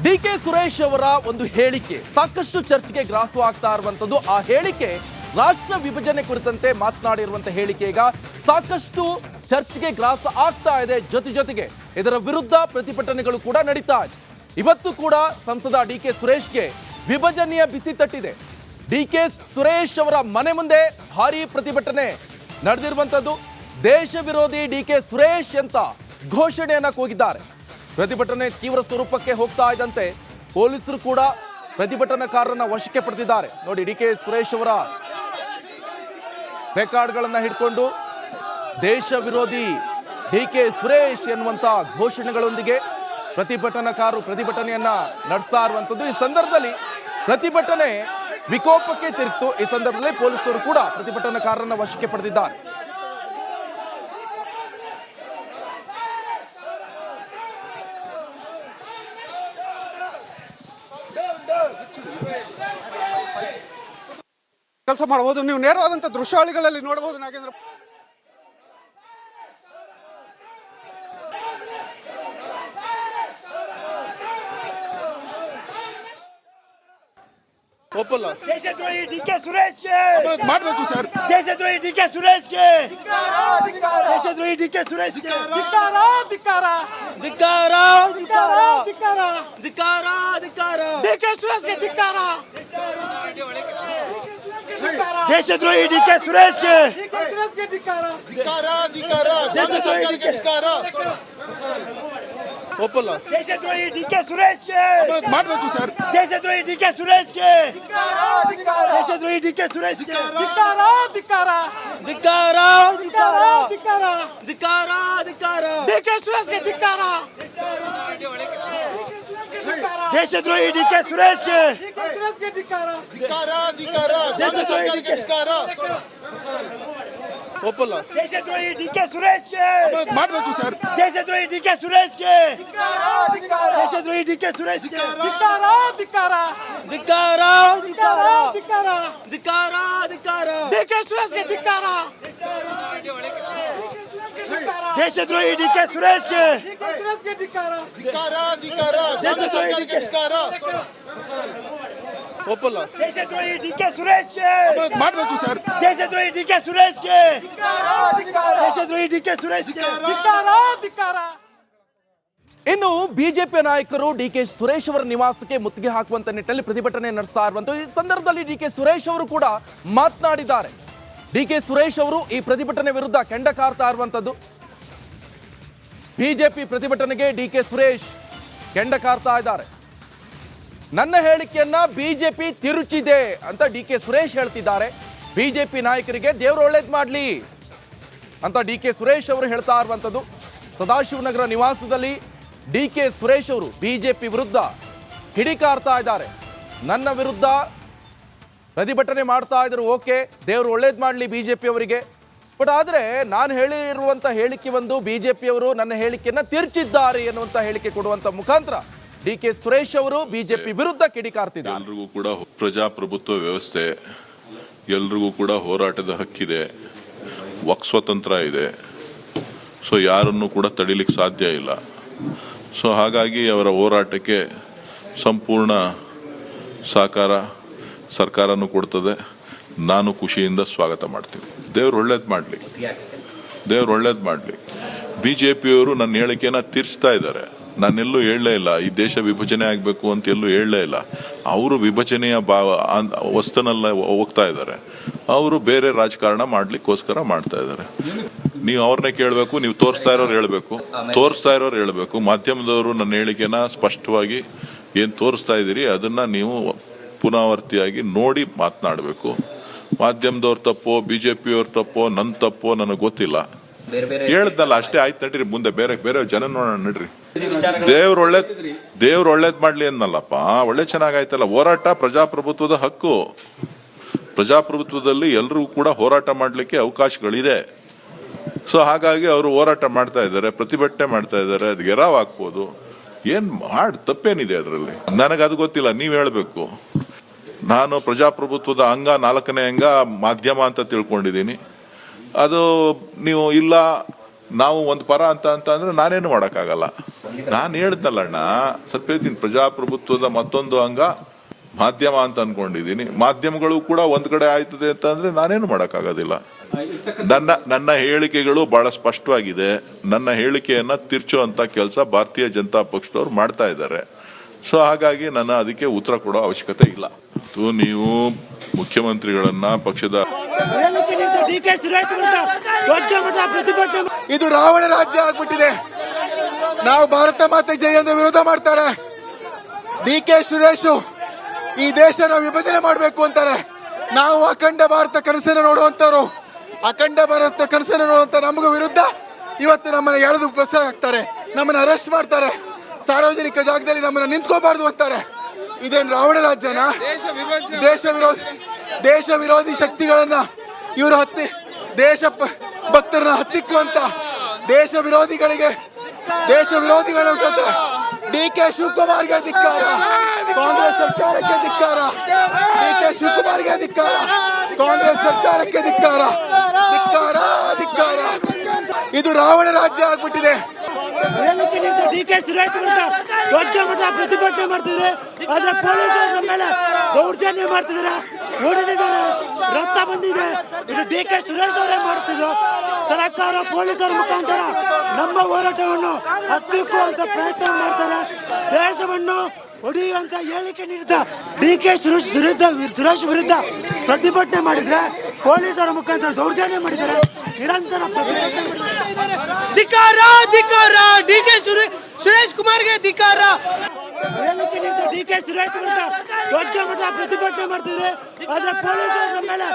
ಡಿ.ಕೆ. ಸುರೇಶ್ ಅವರ ಒಂದು ಹೇಳಿಕೆ ಸಾಕಷ್ಟು ಚರ್ಚೆಗೆ ಗ್ರಾಸವಾಗ್ತಾ ಇರುವಂತದ್ದು. ಆ ಹೇಳಿಕೆ ರಾಷ್ಟ್ರ ವಿಭಜನೆ ಕುರಿತಂತೆ ಮಾತನಾಡಿರುವಂತಹ ಹೇಳಿಕೆ ಈಗ ಸಾಕಷ್ಟು ಚರ್ಚೆಗೆ ಗ್ರಾಸ ಆಗ್ತಾ ಇದೆ. ಜೊತೆಗೆ ಇದರ ವಿರುದ್ಧ ಪ್ರತಿಭಟನೆಗಳು ಕೂಡ ನಡೀತಾ ಇದೆ. ಇವತ್ತು ಕೂಡ ಸಂಸದ ಡಿ.ಕೆ. ಸುರೇಶ್ಗೆ ವಿಭಜನೆಯ ಬಿಸಿ ತಟ್ಟಿದೆ. ಡಿ.ಕೆ. ಸುರೇಶ್ ಅವರ ಮನೆ ಮುಂದೆ ಭಾರೀ ಪ್ರತಿಭಟನೆ ನಡೆದಿರುವಂತದ್ದು. ದೇಶ ವಿರೋಧಿ ಡಿ.ಕೆ. ಸುರೇಶ್ ಅಂತ ಘೋಷಣೆಯನ್ನ ಕೂಗಿದ್ದಾರೆ. ಪ್ರತಿಭಟನೆ ತೀವ್ರ ಸ್ವರೂಪಕ್ಕೆ ಹೋಗ್ತಾ ಇದ್ದಂತೆ ಪೊಲೀಸರು ಕೂಡ ಪ್ರತಿಭಟನಾಕಾರರನ್ನ ವಶಕ್ಕೆ ಪಡೆದಿದ್ದಾರೆ. ನೋಡಿ, ಡಿ.ಕೆ. ಸುರೇಶ್ ಅವರ ಪ್ಲೇಕಾರ್ಡ್ಗಳನ್ನ ಹಿಡ್ಕೊಂಡು ದೇಶ ವಿರೋಧಿ ಡಿ.ಕೆ. ಸುರೇಶ್ ಎನ್ನುವಂತ ಘೋಷಣೆಗಳೊಂದಿಗೆ ಪ್ರತಿಭಟನಾಕಾರರು ಪ್ರತಿಭಟನೆಯನ್ನ ನಡೆಸ್ತಾ ಇರುವಂತದ್ದು. ಈ ಸಂದರ್ಭದಲ್ಲಿ ಪ್ರತಿಭಟನೆ ವಿಕೋಪಕ್ಕೆ ತಿರುಗಿತು. ಈ ಸಂದರ್ಭದಲ್ಲಿ ಪೊಲೀಸರು ಕೂಡ ಪ್ರತಿಭಟನಾಕಾರರನ್ನ ವಶಕ್ಕೆ ಪಡೆದಿದ್ದಾರೆ. ಕೆಲಸ ಮಾಡಬಹುದು. ನೀವು ನೇರವಾದಂತ ದೃಶ್ಯಾವಳಿಗಳಲ್ಲಿ ನೋಡಬಹುದು. ನಾಗೇಂದ್ರ ಒಪ್ಪಲ್ಲ. ದೇಶದ್ರೋಹಿ ಡಿ.ಕೆ. ಸುರೇಶ್ಗೆ ಮಾಡಬೇಕು ಸರ್. ದೇಶದ್ರೋಹಿ ಡಿ.ಕೆ. ಸುರೇಶ್ಗೆ ದೇಶದ್ರೋಹಿ ಡಿ.ಕೆ. ಸುರೇಶ್ಗೆ ಧಿಕ್ಕಾರ ಧಿಕ್ಕಾರ ಧಿಕ್ಕಾರ ಧಿಕ್ಕಾರ ಧಿಕ್ಕಾರ ಧಿಕ್ಕಾರ ಡಿ.ಕೆ. ಸುರೇಶ್ಗೆ ಧಿಕ್ಕಾರ ದೇಶದ್ರೋಹಿ ಡಿ.ಕೆ. ಸುರೇಶ್ಗೆ ಧಿಕ್ಕಾರ ಧಿಕ್ಕಾರ ಧಿಕ್ಕಾರ ದೇಶದ್ರೋಹಿ ಧಿಕ್ಕಾರ ಒಪ್ಪಲ್ಲ. ದೇಶದ್ರೋಹಿ ಡಿ.ಕೆ. ಸುರೇಶ್ಗೆ ಮಾಡಬೇಕು ಸರ್. ದೇಶದ್ರೋಹಿ ಡಿ.ಕೆ. ಸುರೇಶ್ಗೆ ದೇಶದ್ರೋಹಿ ಡಿ.ಕೆ. ಸುರೇಶ್ಗೆ ಧಿಕ್ಕಾರ ಧಿಕ್ಕಾರ ಧಿಕ್ಕಾರ ಧಿಕ್ಕಾರ ಧಿಕ್ಕಾರ ಧಿಕ್ಕಾರ ಧಿಕ್ಕಾರ ಡಿ.ಕೆ. ಸುರೇಶ್ಗೆ ಧಿಕ್ಕಾರ ದೇಶದ್ರೋಹಿ ಡಿ.ಕೆ. ಸುರೇಶ್ಗೆ ಧಿಕ್ಕಾರ ಧಿಕ್ಕಾರ ಧಿಕ್ಕಾರ ದೇಶದ್ರೋಹಿ ಧಿಕ್ಕಾರ ಒಪ್ಪಲ್ಲ. ದೇಶದ್ರೋಹಿ ಡಿ.ಕೆ. ಸುರೇಶ್ಗೆ ಮಾಡಬೇಕು ಸರ್. ದೇಶದ್ರೋಹಿ ಡಿ.ಕೆ. ಸುರೇಶ್ಗೆ ದೇಶದ್ರೋಹಿ ಡಿ.ಕೆ. ಸುರೇಶ್ಗೆ ಧಿಕ್ಕಾರ ಧಿಕ್ಕಾರ ಧಿಕ್ಕಾರ ಧಿಕ್ಕಾರ ಧಿಕ್ಕಾರ ಧಿಕ್ಕಾರ ಧಿಕ್ಕಾರ ಡಿ.ಕೆ. ಸುರೇಶ್ಗೆ ಧಿಕ್ಕಾರ ದೇಶದ್ರೋಹಿ ಡಿ.ಕೆ. ಸುರೇಶ್ಗೆ ಧಿಕ್ಕಾರ ಧಿಕ್ಕಾರ ಧಿಕ್ಕಾರ ದೇಶದ್ರೋಹಿ ಧಿಕ್ಕಾರ ಒಪ್ಪಲ್ಲ. ದೇಶದ್ರೋಹಿ ಡಿ.ಕೆ. ಸುರೇಶ್ಗೆ ಮಾಡಬೇಕು ಸರ್. ದೇಶದ್ರೋಹಿ ಡಿ.ಕೆ. ಸುರೇಶ್ಗೆ ದೇಶದ್ರೋಹಿ ಡಿ.ಕೆ. ಸುರೇಶ್ಗೆ ಧಿಕ್ಕಾರ ಧಿಕ್ಕಾರ. ಇನ್ನು ಬಿಜೆಪಿ ನಾಯಕರು ಡಿ.ಕೆ. ಸುರೇಶ್ ಅವರ ನಿವಾಸಕ್ಕೆ ಮುತ್ತಿಗೆ ಹಾಕುವಂತ ನಿಟ್ಟಿನಲ್ಲಿ ಪ್ರತಿಭಟನೆ ನಡೆಸ್ತಾ ಇರುವಂತ ಈ ಸಂದರ್ಭದಲ್ಲಿ ಡಿ.ಕೆ. ಸುರೇಶ್ ಅವರು ಕೂಡ ಮಾತನಾಡಿದ್ದಾರೆ. ಡಿ.ಕೆ. ಸುರೇಶ್ ಅವರು ಈ ಪ್ರತಿಭಟನೆ ವಿರುದ್ಧ ಕೆಂಡ ಕಾರ್ತಾ ಇರುವಂತದ್ದು. ಬಿಜೆಪಿ ಪ್ರತಿಭಟನೆಗೆ ಡಿ.ಕೆ. ಸುರೇಶ್ ಕೆಂಡ ಕಾರ್ತಾ ಇದ್ದಾರೆ. ನನ್ನ ಹೇಳಿಕೆಯನ್ನ ಬಿಜೆಪಿ ತಿರುಚಿದೆ ಅಂತ ಡಿ.ಕೆ. ಸುರೇಶ್ ಹೇಳ್ತಿದ್ದಾರೆ. ಬಿಜೆಪಿ ನಾಯಕರಿಗೆ ದೇವರು ಒಳ್ಳೇದ್ ಮಾಡ್ಲಿ ಅಂತ ಡಿ.ಕೆ. ಸುರೇಶ್ ಅವರು ಹೇಳ್ತಾ ಇರುವಂತದ್ದು. ಸದಾಶಿವನಗರ ನಿವಾಸದಲ್ಲಿ ಡಿ.ಕೆ. ಸುರೇಶ್ ಅವರು ಬಿಜೆಪಿ ವಿರುದ್ಧ ಹಿಡಿಕಾರ್ತಾ ಇದ್ದಾರೆ. ನನ್ನ ವಿರುದ್ಧ ಪ್ರತಿಭಟನೆ ಮಾಡ್ತಾ ಇದ್ರು, ಓಕೆ, ದೇವರು ಒಳ್ಳೇದ್ ಮಾಡ್ಲಿ ಬಿಜೆಪಿ ಅವರಿಗೆ. ಬಟ್ ಆದ್ರೆ ನಾನು ಹೇಳಿರುವಂತ ಹೇಳಿಕೆ ಒಂದು ಬಿಜೆಪಿ ಅವರು ನನ್ನ ಹೇಳಿಕೆಯನ್ನ ತಿರುಚಿದ್ದಾರೆ ಎನ್ನುವಂತ ಹೇಳಿಕೆ ಕೊಡುವಂತ ಮುಖಾಂತರ ಡಿ.ಕೆ. ಸುರೇಶ್ ಅವರು ಬಿಜೆಪಿ ವಿರುದ್ಧ ಕಿಡಿಕಾರ್ತಿದ್ದಾರೆ. ಎಲ್ರಿಗೂ ಕೂಡ ಪ್ರಜಾಪ್ರಭುತ್ವ ವ್ಯವಸ್ಥೆ, ಎಲ್ರಿಗೂ ಕೂಡ ಹೋರಾಟದ ಹಕ್ಕಿದೆ, ವಾಕ್ ಸ್ವಾತಂತ್ರ್ಯ ಇದೆ. ಸೊ ಯಾರನ್ನು ಕೂಡ ತಡಿಲಿಕ್ಕೆ ಸಾಧ್ಯ ಇಲ್ಲ. ಸೊ ಹಾಗಾಗಿ ಅವರ ಹೋರಾಟಕ್ಕೆ ಸಂಪೂರ್ಣ ಸಹಕಾರ ಸರ್ಕಾರನೂ ಕೊಡ್ತದೆ. ನಾನು ಖುಷಿಯಿಂದ ಸ್ವಾಗತ ಮಾಡ್ತೀನಿ. ದೇವ್ರು ಒಳ್ಳೇದು ಮಾಡಲಿ, ದೇವ್ರು ಒಳ್ಳೇದು ಮಾಡಲಿ. ಬಿ ಜೆ ಪಿಯವರು ನನ್ನ ಹೇಳಿಕೆನ ತೀರಿಸ್ತಾ ಇದ್ದಾರೆ. ನಾನೆಲ್ಲೂ ಹೇಳಲೇ ಇಲ್ಲ ಈ ದೇಶ ವಿಭಜನೆ ಆಗಬೇಕು ಅಂತ ಎಲ್ಲೂ ಹೇಳಲೇ ಇಲ್ಲ. ಅವರು ವಿಭಜನೆಯ ವಸ್ತುನೆಲ್ಲ ಹೋಗ್ತಾ ಇದ್ದಾರೆ. ಅವರು ಬೇರೆ ರಾಜಕಾರಣ ಮಾಡ್ಲಿಕ್ಕೋಸ್ಕರ ಮಾಡ್ತಾ ಇದ್ದಾರೆ. ನೀವು ಅವ್ರನ್ನೇ ಕೇಳಬೇಕು, ನೀವು ತೋರಿಸ್ತಾ ಇರೋರು ಹೇಳಬೇಕು. ಮಾಧ್ಯಮದವರು ನನ್ನ ಹೇಳಿಕೆನ ಸ್ಪಷ್ಟವಾಗಿ ಏನು ತೋರಿಸ್ತಾ ಇದ್ದೀರಿ ಅದನ್ನು ನೀವು ಪುನರಾವರ್ತಿಯಾಗಿ ನೋಡಿ ಮಾತನಾಡಬೇಕು. ಮಾಧ್ಯಮದವ್ರ ತಪ್ಪೋ ಬಿ ಜೆ ಪಿಯವ್ರ ತಪ್ಪೋ ನನ್ನ ತಪ್ಪೋ ನನಗೆ ಗೊತ್ತಿಲ್ಲ. ಹೇಳ್ದಲ್ಲ ಅಷ್ಟೇ, ಆಯ್ತು ನಡ್ರಿ, ಮುಂದೆ ಬೇರೆ ಬೇರೆ ಜನ ನೋಡೋಣ ನಡ್ರಿ. ದೇವ್ರು ಒಳ್ಳೇದ್ ಮಾಡ್ಲಿ ಅನ್ನಲ್ಲಪ್ಪ, ಒಳ್ಳೆ ಚೆನ್ನಾಗಾಯ್ತಲ್ಲ. ಹೋರಾಟ ಪ್ರಜಾಪ್ರಭುತ್ವದ ಹಕ್ಕು. ಪ್ರಜಾಪ್ರಭುತ್ವದಲ್ಲಿ ಎಲ್ರಿಗೂ ಕೂಡ ಹೋರಾಟ ಮಾಡ್ಲಿಕ್ಕೆ ಅವಕಾಶಗಳಿದೆ. ಸೊ ಹಾಗಾಗಿ ಅವರು ಹೋರಾಟ ಮಾಡ್ತಾ ಇದ್ದಾರೆ, ಪ್ರತಿಭಟನೆ ಮಾಡ್ತಾ ಇದ್ದಾರೆ. ಅದು ಗೆರಾವ್ ಹಾಕ್ಬೋದು, ಏನ್ ತಪ್ಪೇನಿದೆ ಅದರಲ್ಲಿ? ನನಗದು ಗೊತ್ತಿಲ್ಲ, ನೀವ್ ಹೇಳ್ಬೇಕು. ನಾನು ಪ್ರಜಾಪ್ರಭುತ್ವದ ಅಂಗ 4ನೇ ಅಂಗ ಮಾಧ್ಯಮ ಅಂತ ತಿಳ್ಕೊಂಡಿದ್ದೀನಿ. ಅದು ನೀವು ಇಲ್ಲ ನಾವು ಒಂದು ಪರ ಅಂತ ಅಂದ್ರೆ ನಾನೇನು ಮಾಡೋಕ್ಕಾಗಲ್ಲ. ನಾನು ಹೇಳ್ತಲ್ಲಣ್ಣ, ಸ್ವಲ್ಪ ಹೇಳ್ತೀನಿ, ಪ್ರಜಾಪ್ರಭುತ್ವದ ಮತ್ತೊಂದು ಅಂಗ ಮಾಧ್ಯಮ ಅಂತ ಅನ್ಕೊಂಡಿದ್ದೀನಿ. ಮಾಧ್ಯಮಗಳು ಕೂಡ ಒಂದ್ ಕಡೆ ಆಯ್ತದೆ ಅಂತ ಅಂದ್ರೆ ನಾನೇನು ಮಾಡೋಕ್ಕಾಗೋದಿಲ್ಲ. ನನ್ನ ಹೇಳಿಕೆಗಳು ಬಹಳ ಸ್ಪಷ್ಟವಾಗಿದೆ. ನನ್ನ ಹೇಳಿಕೆಯನ್ನ ತಿರ್ಚುವಂತ ಕೆಲಸ ಭಾರತೀಯ ಜನತಾ ಪಕ್ಷದವ್ರು ಮಾಡ್ತಾ ಇದ್ದಾರೆ. ಸೊ ಹಾಗಾಗಿ ನನ್ನ ಅದಕ್ಕೆ ಉತ್ತರ ಕೊಡೋ ಅವಶ್ಯಕತೆ ಇಲ್ಲ. ನೀವು ಮುಖ್ಯಮಂತ್ರಿಗಳನ್ನ ಪಕ್ಷದ ಡಿಕೆ ಸುರೇಶ್ ವಿರುದ್ಧ ದೊಡ್ಡ ಮಟ್ಟದ ಪ್ರತಿಭಟನೆ. ಇದು ರಾವಣ ರಾಜ್ಯ ಆಗ್ಬಿಟ್ಟಿದೆ. ನಾವು ಭಾರತ ಮಾತೆ ಜೈ ಅಂದ್ರೆ ವಿರೋಧ ಮಾಡ್ತಾರೆ. ಡಿಕೆ ಸುರೇಶ್ ಈ ದೇಶನ ವಿಭಜನೆ ಮಾಡಬೇಕು ಅಂತಾರೆ. ನಾವು ಅಖಂಡ ಭಾರತ ಕನಸನ್ನು ನೋಡುವಂತವ್ರು, ಅಖಂಡ ಭಾರತ ಕನಸನ್ನು ನೋಡುವಂತ ನಮಗೂ ವಿರುದ್ಧ ಇವತ್ತು ನಮ್ಮನ್ನ ಎಳೆದು ಬಸ್ ಹಾಕ್ತಾರೆ, ನಮ್ಮನ್ನ ಅರೆಸ್ಟ್ ಮಾಡ್ತಾರೆ, ಸಾರ್ವಜನಿಕ ಜಾಗದಲ್ಲಿ ನಮ್ಮನ್ನ ನಿಂತ್ಕೋಬಾರ್ದು ಅಂತಾರೆ. ಇದೇನು ರಾವಣ ರಾಜ್ಯನ? ದೇಶ ವಿರೋಧಿ ಶಕ್ತಿಗಳನ್ನ ಇವರು ದೇಶ ಭಕ್ತರನ್ನ ಹತ್ತಿಕ್ಕುವಂತ ದೇಶ ವಿರೋಧಿಗಳ ಡಿಕೆ ಶಿವಕುಮಾರ್ಗೆ ಧಿಕ್ಕಾರ, ಕಾಂಗ್ರೆಸ್ ಸರ್ಕಾರಕ್ಕೆ ಧಿಕ್ಕಾರ, ಡಿಕೆ ಶಿವಕುಮಾರ್ಗೆ ಧಿಕ್ಕಾರ, ಕಾಂಗ್ರೆಸ್ ಸರ್ಕಾರಕ್ಕೆ ಧಿಕ್ಕಾರ, ಧಿಕ್ಕಾರ, ಧಿಕ್ಕಾರ. ಇದು ರಾವಣ ರಾಜ್ಯ ಆಗ್ಬಿಟ್ಟಿದೆ. ಡಿಕೆ ಸುರೇಶ್ ವಿರುದ್ಧ ದೊಡ್ಡ ಮಟ್ಟದ ಪ್ರತಿಭಟನೆ ಮಾಡ್ತಿದ್ರೆ, ಆದ್ರೆ ಪೊಲೀಸರ ಮೇಲೆ ದೌರ್ಜನ್ಯ ಮಾಡ್ತಿದ್ದಾರೆ, ಹೊಡೆದಿದ್ದಾರೆ, ರಕ್ತ ಬಂದಿದೆ. ಇದು ಡಿಕೆ ಸುರೇಶ್ ಅವರೇ ಮಾಡ್ತಿದ್ರು. ಸರ್ಕಾರ ಪೊಲೀಸರ ಮುಖಾಂತರ ನಮ್ಮ ಹೋರಾಟವನ್ನು ಹತ್ತಿಕ್ಕುವಂತ ಪ್ರಯತ್ನ ಮಾಡ್ತಾರೆ. ದೇಶವನ್ನು ಹೊಡೆಯುವಂತ ಹೇಳಿಕೆ ನೀಡಿದ ಡಿಕೆ ಸುರೇಶ್ ವಿರುದ್ಧ ಪ್ರತಿಭಟನೆ ಮಾಡಿದ್ರೆ ಪೊಲೀಸರ ಮುಖಾಂತರ ದೌರ್ಜನ್ಯ ಮಾಡಿದ್ದಾರೆ. ನಿರಂತರ ಪ್ರತಿಭಟನೆ ಧಿಕ್ಕಾರ, ಧಿಕ್ಕಾರ, ಡಿಕೆ ಸುರೇಶ್ ಕುಮಾರ್ಗೆ ಧಿಕ್ಕಾರ. ಡಿಕೆ ಸುರೇಶ್ ವಿರುದ್ಧ ದೊಡ್ಡ ಮಟ್ಟದ ಪ್ರತಿಭಟನೆ ಮಾಡ್ತಿದ್ರೆ, ಆದ್ರೆ ಪೊಲೀಸರ ಮೇಲೆ